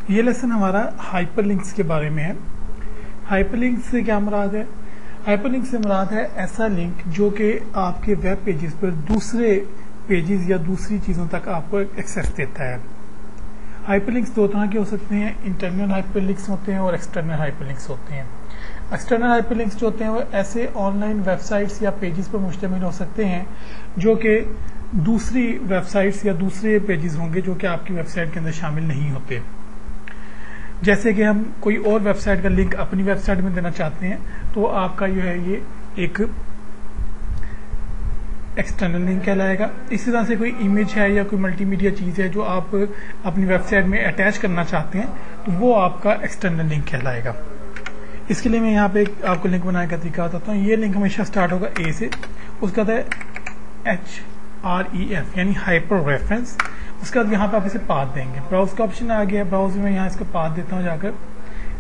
ये लेसन हमारा हाइपरलिंक्स के बारे में है। हाइपरलिंक्स से क्या मुराद है? हाइपरलिंक से मुराद है ऐसा लिंक जो कि आपके वेब पेजेस पर दूसरे पेजेस या दूसरी चीज़ों तक आपको एक्सेस देता है। हाइपरलिंक्स दो तरह के हो सकते हैं, इंटरनल हाइपरलिंक्स होते हैं और एक्सटर्नल हाइपरलिंक्स होते हैं। एक्सटर्नल हाइपरलिंक्स जो होते हैं वो ऐसे ऑनलाइन वेबसाइट्स या पेजेस पर मुश्तमिल हो सकते हैं जो कि दूसरी वेबसाइट्स या दूसरे पेजेस होंगे जो कि आपकी वेबसाइट के अंदर शामिल नहीं होते। जैसे कि हम कोई और वेबसाइट का लिंक अपनी वेबसाइट में देना चाहते हैं तो आपका जो है ये एक एक्सटर्नल लिंक कहलाएगा। इसी तरह से कोई इमेज है या कोई मल्टीमीडिया चीज़ है जो आप अपनी वेबसाइट में अटैच करना चाहते हैं तो वो आपका एक्सटर्नल लिंक कहलाएगा। इसके लिए मैं यहाँ पे आपको लिंक बनाने का तरीका बताता हूँ। ये लिंक हमेशा स्टार्ट होगा ए से, उसका होता है HREF यानी हाइपर रेफरेंस। उसके बाद यहाँ पे आप इसे पाथ देंगे। ब्राउज का ऑप्शन आ गया, ब्राउज में यहाँ इसका पाथ देता हूँ जाकर।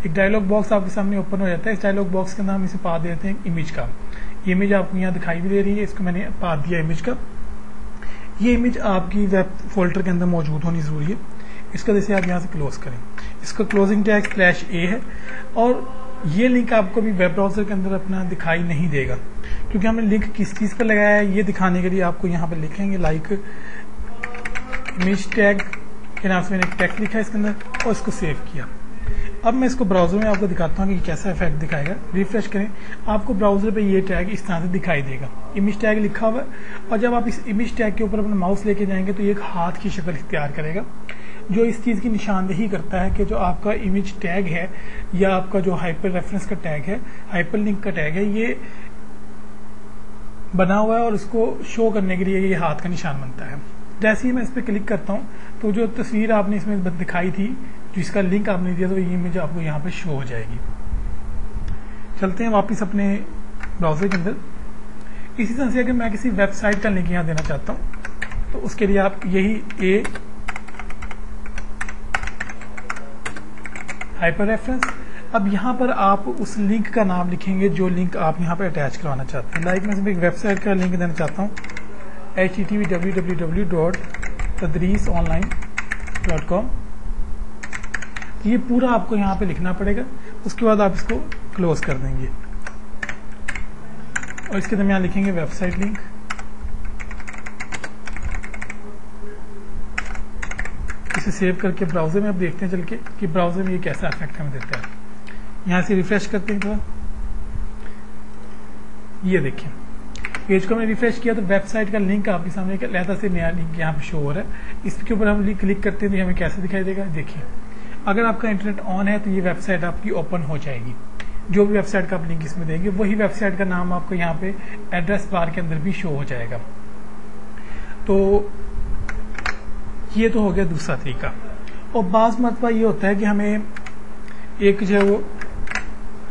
एक डायलॉग बॉक्स आपके सामने ओपन हो जाता है। इस डायलॉग बॉक्स के अंदर हम इसे पाथ देते हैं इमेज का। ये इमेज आपको यहाँ दिखाई भी दे रही है, इसको मैंने पाथ दिया इमेज का। ये इमेज आपकी वेब फोल्डर के अंदर मौजूद होनी जरूरी है। इसका जैसे आप यहाँ से क्लोज करें, इसका क्लोजिंग टैग /A है और ये लिंक आपको भी वेब ब्राउजर के अंदर अपना दिखाई नहीं देगा क्योंकि हमने लिंक किस चीज पर लगाया है ये दिखाने के लिए आपको यहाँ पर लिखेंगे लाइक इमेज टैग के नाम से मैंने एक टैग लिखा है इसके अंदर और इसको सेव किया। अब मैं इसको ब्राउजर में आपको दिखाता हूँ कि कैसा इफेक्ट दिखाएगा। रिफ्रेश करें, आपको ब्राउजर पे ये टैग इस तरह से दिखाई देगा, इमेज टैग लिखा हुआ है। और जब आप इस इमेज टैग के ऊपर अपना माउस लेके जाएंगे तो ये एक हाथ की शक्ल इख्तियार करेगा जो इस चीज की निशानदेही करता है कि जो आपका इमेज टैग है या आपका जो हाइपर रेफरेंस का टैग है, हाइपर लिंक का टैग है, ये बना हुआ है और इसको शो करने के लिए ये हाथ का निशान बनता है। जैसे ही मैं इस पर क्लिक करता हूँ तो जो तस्वीर आपने इसमें दिखाई थी, जिसका लिंक आपने दिया, तो ये इमेज आपको यहाँ पे शो हो जाएगी। चलते हैं वापस अपने ब्राउजर के अंदर। इसी तरह से अगर मैं किसी वेबसाइट का लिंक यहाँ देना चाहता हूँ तो उसके लिए आप यही ए हाइपर रेफरेंस। अब यहाँ पर आप उस लिंक का नाम लिखेंगे जो लिंक आप यहाँ पे अटैच करवाना चाहते हैं। लाइक मैं एक वेबसाइट का लिंक देना चाहता हूँ http://www.tadrisonline.com। ये पूरा आपको यहाँ पे लिखना पड़ेगा। उसके बाद आप इसको क्लोज कर देंगे और इसके दरमियान लिखेंगे वेबसाइट लिंक। इसे सेव करके ब्राउजर में अब देखते हैं चल के कि ब्राउजर में ये कैसा इफेक्ट हमें देता है। यहाँ से रिफ्रेश करते हैं थोड़ा, ये देखिए पेज को मैंने रिफ्रेश किया तो वेबसाइट का लिंक आपके सामने एक अलग से नया लिंक यहाँ पे शो हो रहा है। इसके ऊपर हम क्लिक करते हैं तो हमें कैसे दिखाई देगा। देखिए अगर आपका इंटरनेट ऑन है तो ये वेबसाइट आपकी ओपन हो जाएगी। जो भी वेबसाइट का आप लिंक इसमें देंगे वही वेबसाइट का नाम आपको यहाँ पे एड्रेस बार के अंदर भी शो हो जाएगा। तो ये तो हो गया दूसरा तरीका। और बाज़ मरतबा ये होता है कि हमें एक जो है वो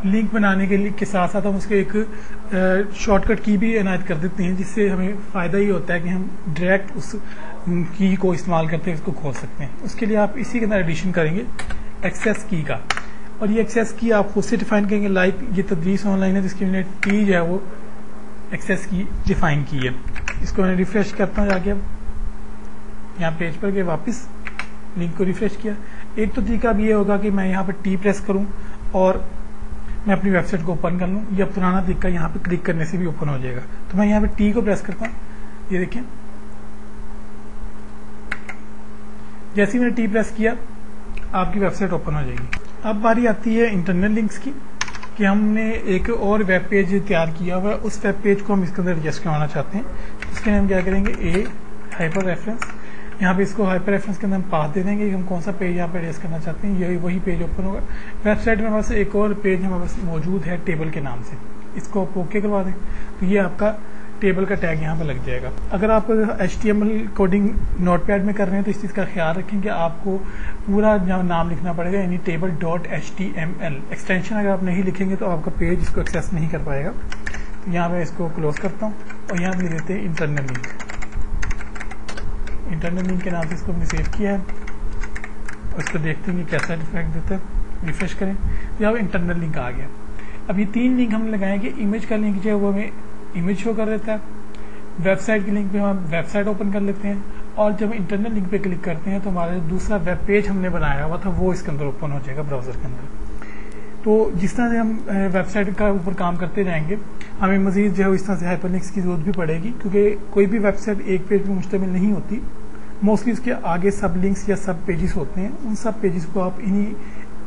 लिंक बनाने के साथ साथ हम उसके एक शॉर्टकट की भी इनायत कर देते हैं, जिससे हमें फ़ायदा ये होता है कि हम डायरेक्ट उस की को इस्तेमाल करते हैं उसको खोल सकते हैं। उसके लिए आप इसी के अंदर एडिशन करेंगे एक्सेस की का, और ये एक्सेस की आप खुद से डिफाइन करेंगे। लाइक ये तदरीस ऑनलाइन है जिसकी मैंने टी जो है वो एक्सेस की डिफाइन की है। इसको मैं रिफ्रेश करता हूँ जाके, अब यहाँ पेज पर गए वापस लिंक को रिफ्रेश किया। एक तो तरीका अब ये होगा कि मैं यहाँ पर टी प्रेस करूँ और मैं अपनी वेबसाइट को ओपन कर लूँ, या पुराना तरीका यहाँ पे क्लिक करने से भी ओपन हो जाएगा। तो मैं यहाँ पे टी को प्रेस करता हूँ, ये देखिए जैसे ही मैंने टी प्रेस किया आपकी वेबसाइट ओपन हो जाएगी। अब बारी आती है इंटरनल लिंक्स की कि हमने एक और वेब पेज तैयार किया हुआ है, उस वेब पेज को हम इसके अंदर एडजस्ट करवाना चाहते हैं। उसके लिए हम क्या करेंगे, ए हाइपर रेफरेंस, यहाँ पे इसको हाइपर रेफरेंस के अंदर हम पाथ दे देंगे कि हम कौन सा पेज यहाँ पे एडजस्ट करना चाहते हैं। यही वही पेज ओपन होगा। वेबसाइट में हमारे पास एक और पेज हमारे पास मौजूद है टेबल के नाम से, इसको आप ओके करवा दें तो ये आपका टेबल का टैग यहाँ पे लग जाएगा। अगर आप HTML कोडिंग नोटपैड में कर रहे हैं तो इस चीज़ का ख्याल रखें कि आपको पूरा नाम लिखना पड़ेगा, यानी table.html। एक्सटेंशन अगर आप नहीं लिखेंगे तो आपका पेज इसको एक्सेस नहीं कर पाएगा। तो यहाँ मैं इसको क्लोज करता हूँ और यहाँ लिख देते हैं इंटरनल लिंक। इंटरनल लिंक के नाम से इसको हमने सेव किया है और इसको देखते हैं कि कैसा इफेक्ट देता है। रिफ्रेश करें तो यहाँ इंटरनल लिंक आ गया। अब ये 3 लिंक हमने लगाए कि इमेज का लिंक जो है वो हमें इमेज शो कर देता है, वेबसाइट के लिंक पे हम वेबसाइट ओपन कर लेते हैं, और जब इंटरनल लिंक पे क्लिक करते हैं तो हमारा जो दूसरा वेब पेज हमने बनाया हुआ था वो इसके अंदर ओपन हो जाएगा ब्राउजर के अंदर। तो जिस तरह से हम वेबसाइट का ऊपर काम करते जाएंगे हमें मजीद जो है इस तरह से हाइपरलिंक्स की जरूरत भी पड़ेगी, क्योंकि कोई भी वेबसाइट एक पेज पर मुश्तमिल नहीं होती, मोस्टली उसके आगे सब लिंक्स या सब पेजेस होते हैं। उन सब पेजेस को आप इन्हीं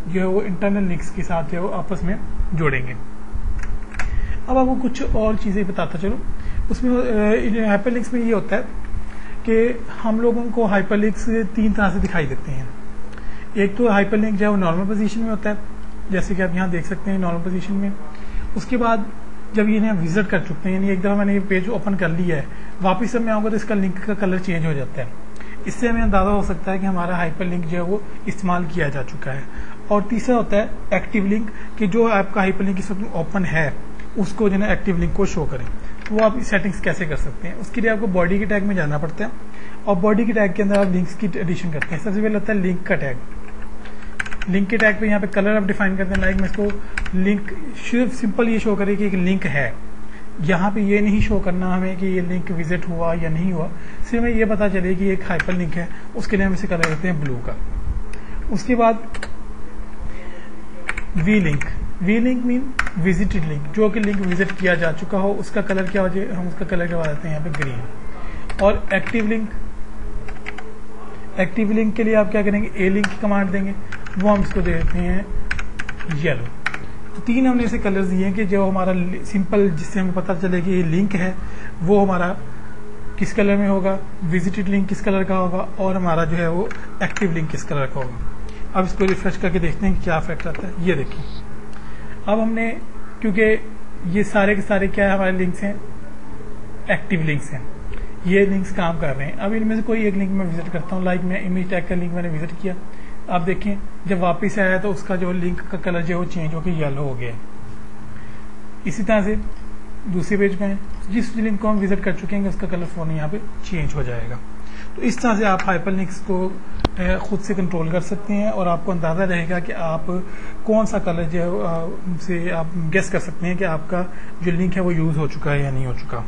जो है वो इंटरनल लिंक्स के साथ जो है वो आपस में जोड़ेंगे। अब आपको कुछ और चीज़ें बताता चलो। उसमें हाइपरलिंक्स में ये होता है कि हम लोगों को हाइपरलिंक्स 3 तरह से दिखाई देते हैं। एक तो हाइपरलिंक जो है वो नॉर्मल पोजीशन में होता है, जैसे कि आप यहाँ देख सकते हैं नॉर्मल पोजीशन में। उसके बाद जब ये विजिट कर चुके हैं, यानी एक दफ़ा मैंने ये पेज ओपन कर लिया है, वापस जब मैं आऊँगा तो इसका लिंक का कलर चेंज हो जाता है। इससे हमें अंदाजा हो सकता है कि हमारा हाइपरलिंक जो है वो इस्तेमाल किया जा चुका है। और तीसरा होता है एक्टिव लिंक, कि जो आपका हाइपरलिंक इस वक्त ओपन है उसको जो है एक्टिव लिंक को शो करें। वो आप सेटिंग्स कैसे कर सकते हैं, उसके लिए आपको बॉडी के टैग में जाना पड़ता है और बॉडी के टैग के अंदर आप लिंक्स की एडिशन करते हैं। सबसे पहले होता है लिंक का टैग। लिंक के टैग पे यहाँ पे कलर आप डिफाइन करते हैं, लाइक मैं इसको लिंक सिर्फ सिंपल ये शो करे कि एक लिंक है। यहाँ पे ये नहीं शो करना हमें कि ये लिंक विजिट हुआ या नहीं हुआ, सिर्फ हमें ये पता चले कि एक हाइपर लिंक है, उसके लिए हम इसे कलर करते हैं ब्लू का। उसके बाद V link. V link mean visited link, जो कि लिंक विजिट किया जा चुका हो उसका कलर क्या हो जाए, हम उसका कलर करवा देते हैं यहाँ पे ग्रीन। और एक्टिव लिंक, एक्टिव लिंक के लिए आप क्या करेंगे, ए लिंक की कमांड देंगे, वो हम इसको दे देते हैं येलो। तो 3 हमने ऐसे कलर्स दिए हैं कि जो हमारा सिंपल, जिससे हमें पता चले कि ये लिंक है वो हमारा किस कलर में होगा, विजिटेड लिंक किस कलर का होगा और हमारा जो है वो एक्टिव लिंक किस कलर का होगा। अब इसको रिफ्रेश करके देखते हैं कि क्या इफेक्ट आता है। ये देखिए, अब हमने, क्योंकि ये सारे के सारे क्या है हमारे लिंक्स हैं, एक्टिव लिंक्स हैं, ये लिंक्स काम कर रहे हैं। अब इनमें से कोई एक लिंक मैं विजिट करता हूँ, लाइक मैं इमेज टैग का लिंक मैंने विजिट किया। आप देखें जब वापस आया तो उसका जो लिंक का कलर जो है वो चेंज होकर येलो हो गया। इसी तरह से दूसरे पेज पे है, जिस लिंक को हम विजिट कर चुके हैं उसका कलर फोन यहाँ पे चेंज हो जाएगा। तो इस तरह से आप हाइपरलिंक्स को खुद से कंट्रोल कर सकते हैं और आपको अंदाजा रहेगा कि आप कौन सा कलर जो है से आप गेस कर सकते हैं कि आपका जो लिंक है वो यूज हो चुका है या नहीं हो चुका।